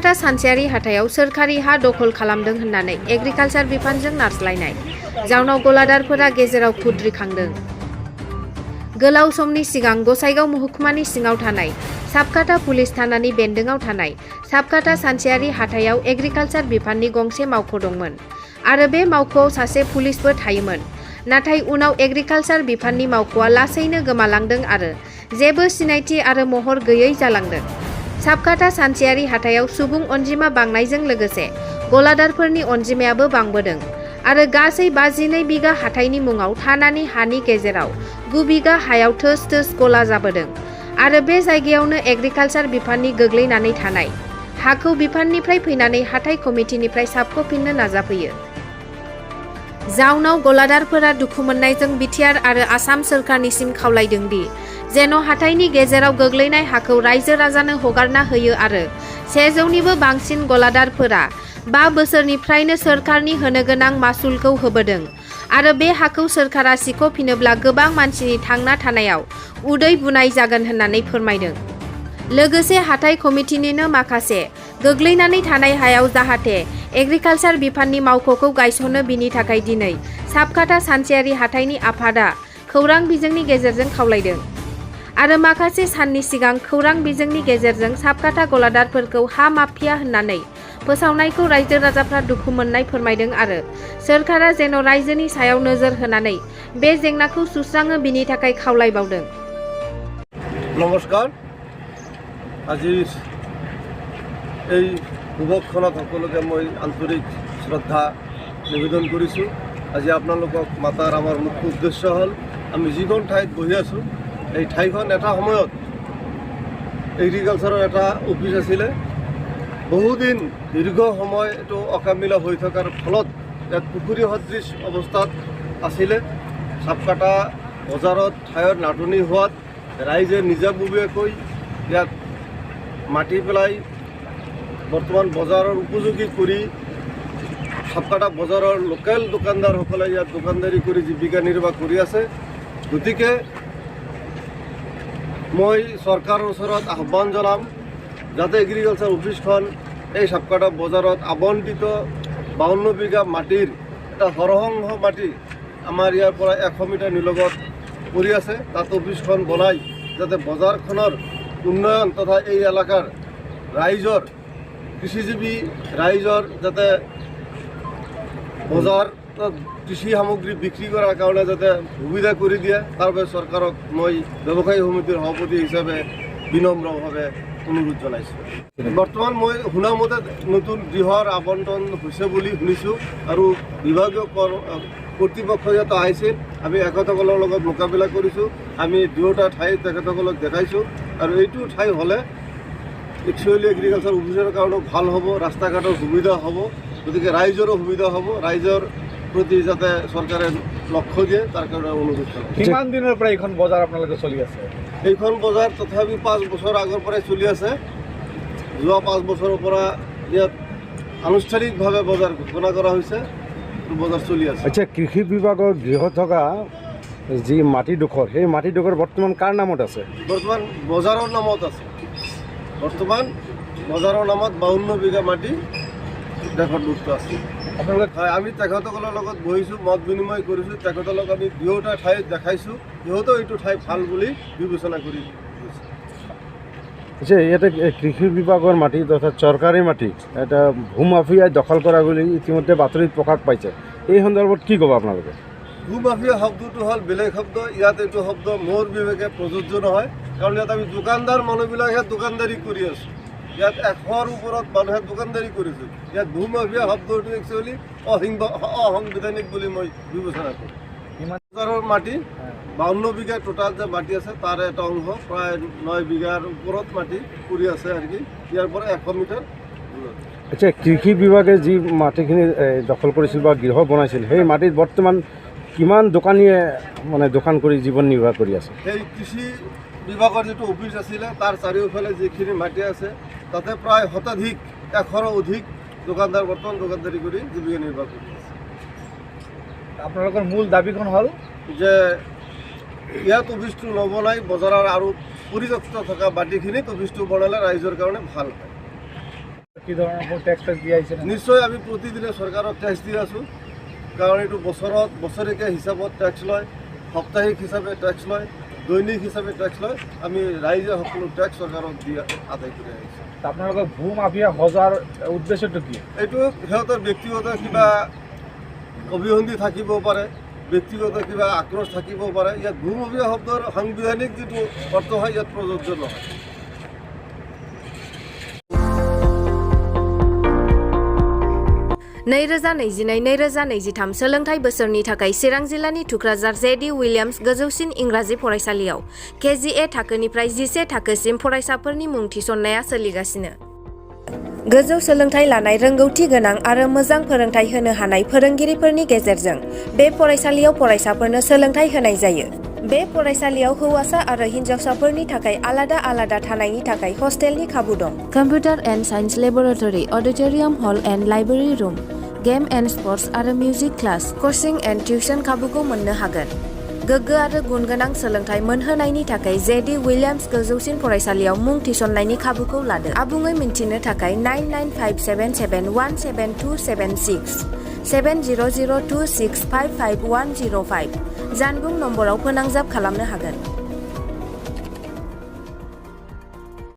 साबकाटा सानसेयारि हाथायाव सोरखारि हा दखल खालामदों होननानै एग्रिकालचार बिफानजों नारस्लायनाय जाउनाव गलादारफोरा गेजेराव खुद्रिखांदों। गोलाव समनि सिगां गसाइगाव महकुमानि सिङाव थानाय साबकाटा पुलिस थानानि बेन्दोंआव थानाय साबकाटा सानसेयारि हाथायाव एग्रिकालचार बिफाननि गंसे मावख' दंमोन आरो बे मावख'आव सासे पुलिसबो थायोमोन। नाथाय उनाव एग्रिकालचार बिफाननि मावख'आ लासैनो गोमालांदों आरो जेबो सिनायथि आरो महर गैयै जालांदों। साबकाटा सानसेयारि हाथायाव सुबुं अनजिमा बांनायजों लोगोसे गलादारफोरनि अनजिमायाबो बांबोदों आरो गासै 52 बिगा हाथाइनि मुङाव थानानि हानि गेजेराव 9 बिगा हायाव थोस थोस गला जाबोदों आरो बे जायगायावनो एग्रिकालचार बिफाननि गोग्लैनानै थानाय हाखौ बिफाननिफ्राय फैनानै हाथाइ कमिटिनिफ्राय साबख'फिननो नाजाफैयो। जाउनाव गलादारफोरा दुखु मोननायजों बिटिआर आरो आसाम सोरखारनिसिम खावलायदों दि जेन' हाथाइनि गेजेराव गोग्लैनाय हाखौ रायजो राजानो हगारना होयो आरो 100निबो बांसिन गलादारफोरा 5 बोसोरनिफ्रायनो सोरखारनि होनो गोनां मासुलखौ होबोदों आरो बे हाखौ सोरखारा सिख'फिनोब्ला गोबां मानसिनि थांना थानायाव उदै बुनाय जागोन होननानै फोरमायदों। लोगोसे हाथाइ कमिटिनिनो माखासे गोग्लैनानै थानाय हायाव जाहाथे एग्रिकालचार बिफाननि मावख'खौ गायसनो बिनि थाखाय दिनै साबकाटा सानसेयारि हाथाइनि आफादा खौरां बिजोंनि गेजेरजों खावलायदों आरो माखासे साननि सिगां खौरां बिजोंनि गेजेरजों साबकाटा गलादारफोरखौ हा माफिया होननानै फोसावनायखौ रायजो राजाफ्रा दुखु मोननाय फोरमायदों आरो सोरखारा जेन' रायजोनि सायाव नोजोर होनानै बे जेंनाखौ सुस्राङो बिनि थाखाय खावलायबावदों। नमस्कार, আজিৰ এই শুভক্ষণত সকলোকে মই আন্তৰিক শ্ৰদ্ধা নিবেদন কৰিছোঁ। আজি আপোনালোকক মাতাৰ আমাৰ মুখ্য উদ্দেশ্য হ'ল আমি যিখন ঠাইত বহি আছোঁ এই ঠাইখন এটা সময়ত এগ্ৰিকালচাৰৰ এটা অফিচ আছিলে। বহুদিন দীৰ্ঘ সময় এইটো অকামিলা হৈ থকাৰ ফলত ইয়াত পুখুৰী সদৃশ অৱস্থাত আছিলে। সাবকাটা বজাৰত ঠাইৰ নাটনি হোৱাত ৰাইজে নিজাববীয়াকৈ ইয়াত মাটি পেলাই বৰ্তমান বজাৰৰ উপযোগী কৰি সাবকাটা বজাৰৰ লোকেল দোকানদাৰসকলে ইয়াত দোকানদাৰী কৰি জীৱিকা নিৰ্বাহ কৰি আছে। গতিকে মই চৰকাৰৰ ওচৰত আহ্বান জনাম যাতে এগ্ৰিকালচাৰ অফিচখন এই সাবকাটা বজাৰত আবণ্টিত 52 বিঘা মাটিৰ এটা সৰহংশ মাটি আমাৰ ইয়াৰ পৰা 100 মিটাৰ নিলগত পৰি আছে, তাত অফিচখন বনাই যাতে বজাৰখনৰ উন্নয়ন তথা এই এলেকাৰ ৰাইজৰ কৃষিজীৱী ৰাইজৰ যাতে বজাৰত কৃষি সামগ্ৰী বিক্ৰী কৰাৰ কাৰণে যাতে সুবিধা কৰি দিয়ে তাৰ বাবে চৰকাৰক মই ব্যৱসায়ী সমিতিৰ সভাপতি হিচাপে বিনম্ৰভাৱে অনুৰোধ জনাইছোঁ। বৰ্তমান মই শুনা মতে নতুন গৃহৰ আবণ্টন হৈছে বুলি শুনিছোঁ আৰু বিভাগীয় কৰ্তৃপক্ষ ইয়াত আহিছিল। আমি এখেতসকলৰ লগত মোকাবিলা কৰিছোঁ। আমি দুয়োটা ঠাই তেখেতসকলক দেখাইছোঁ আৰু এইটো ঠাই হ'লে একচুৱেলি এগ্ৰিকালচাৰ অফিচৰ কাৰণেও ভাল হ'ব, ৰাস্তা ঘাটৰ সুবিধা হ'ব, গতিকে ৰাইজৰো সুবিধা হ'ব। ৰাইজৰ প্ৰতি যাতে চৰকাৰে লক্ষ্য দিয়ে তাৰ কাৰণে অনুৰোধ জনাইছোঁ। কিমান দিনৰ পৰা এইখন বজাৰ আপোনালোকে চলি আছে? এইখন বজাৰ তথাপি 5 বছৰ আগৰ পৰাই চলি আছে। যোৱা 5 বছৰৰ পৰা ইয়াত আনুষ্ঠানিকভাৱে বজাৰ ঘোষণা কৰা হৈছে, বজাৰ চলি আছে। আচ্ছা, কৃষি বিভাগৰ গৃহ থকা যি মাটিডোখৰ সেই মাটিডোখৰ বৰ্তমান কাৰ নামত আছে? বৰ্তমান বজাৰৰ নামত আছে। বৰ্তমান বজাৰৰ নামত 52 বিঘা মাটি দেশত আছে। আপোনালোকে হয়, আমি তেখেতসকলৰ লগত বহিছোঁ, মত বিনিময় কৰিছোঁ। তেখেতসকলক আমি দুয়োটা ঠাইত দেখাইছোঁ, সিহঁতেও এইটো ঠাই ভাল বুলি বিবেচনা কৰি গৈছে। আচ্ছা, ইয়াতে কৃষি বিভাগৰ মাটি তথা চৰকাৰী মাটি এটা ভূমাফিয়াই দখল কৰা বুলি ইতিমধ্যে বাতৰিত প্ৰকাশ পাইছে। এই সন্দৰ্ভত কি ক'ব আপোনালোকে? ভূমাফিয়া শব্দটো হ'ল বেলেগ শব্দ, ইয়াত এইটো শব্দ মোৰ বিবেকে প্ৰযোজ্য নহয়। কাৰণ ইয়াত আমি দোকানদাৰ মানুহবিলাকহে দোকানদাৰী কৰি আছোঁ। ইয়াত 100ৰ ওপৰত মানুহে দোকানদাৰী কৰিছোঁ। ইয়াত ভূমাফিয়া শব্দটো একচুৱেলি অসাংবিধানিক বুলি মই বিবেচনা কৰোঁ। বজাৰৰ মাটি 52 বিঘা টোটাল যে মাটি আছে তাৰে এটা অংশ প্ৰায় 9 বিঘাৰ ওপৰত মাটি পৰি আছে আৰু কি ইয়াৰ পৰা 100 মিটাৰ দূৰত। আচ্ছা, কৃষি বিভাগে যি মাটিখিনি দখল কৰিছিল বা গৃহ বনাইছিল সেই মাটিত বৰ্তমান কিমান দোকানীয়ে মানে দোকান কৰি জীৱন নিৰ্বাহ কৰি আছে? সেই কৃষি বিভাগৰ যিটো অফিচ আছিলে তাৰ চাৰিওফালে যিখিনি মাটি আছে তাতে প্ৰায় শতাধিক 100ৰো অধিক দোকানদাৰ বৰ্তমান দোকানদাৰী কৰি জীৱিকা নিৰ্বাহ কৰি আছে। আপোনালোকৰ মূল দাবীখন হ'ল যে ইয়াত অফিচটো নবনাই বজাৰৰ আৰু পৰিত্যক্ত থকা মাটিখিনিত অফিচটো বনালে ৰাইজৰ কাৰণে ভাল হয়। কি ধৰণৰ টেক্স দিয়া আহিছে নিশ্চয় আমি প্ৰতিদিনে চৰকাৰক টেক্স দি আছোঁ কাৰণ এইটো বছৰেকীয়া হিচাপত টেক্স লয় সাপ্তাহিক হিচাপে টেক্স লয় দৈনিক হিচাপে টেক্স লয় আমি ৰাইজে সকলো টেক্স চৰকাৰক দি আদায় কৰি আহিছোঁ আপোনালোকৰ ভূ মাফিয়া সজাৰ উদ্দেশ্যটো কি এইটো সিহঁতৰ ব্যক্তিগত কিবা অভিসন্ধি থাকিব পাৰে ব্যক্তিগত কিবা আক্ৰোশ থাকিব পাৰে ইয়াত ভূমাফিয়া শব্দৰ সাংবিধানিক যিটো অৰ্থ হয় ইয়াত প্ৰযোজ্য নহয় नैरोजा 2022 सोलोंथाइ बोसोरनि थाखाय चिरां जिल्लानि थुक्राझार जेडि उइलियाम्स गोजौसिन इंराजि फरायसालियाव KGA थाखोनिफ्राय 11 थाखोसिम फरायसाफोरनि मुं थिसननाया सोलिगासिनो। गोजौ सोलोंथाइ लानाय रोंगौथि गोनां आरो मोजां फोरोंथाइ होनो हानाय फोरोंगिरिफोरनि गेजेरजों बे फरायसालियाव फरायसाफोरनो सोलोंथाइ होनाय जायो। बे फरायसालियाव हौवासा आरो हिन्जावसाफोरनि थाखाय आलादा थानायनि थाखाय हस्टेलनि खाबु दं। कम्पिउटार एन्ड साइन्स लेबरेटरी, अडिटोरियाम हल end library room, game and sprouts आरो मिउजिक क्लास, कोचिं एन्ड टिउसन खाबुखौ मोननो हागोन। गोग्गो आरो गुन गोनां सोलोंथाइ मोनहोनायनि थाखाय जेडि उइलियाम्स गोजौसिन फरायसालियाव मुं थिसननायनि खाबुखौ लादो। आबुङै मिन्थिनो थाखाय 9957771726 7002655105 जानबुं नम्बराव फोनांजाब खालामनो हागोन।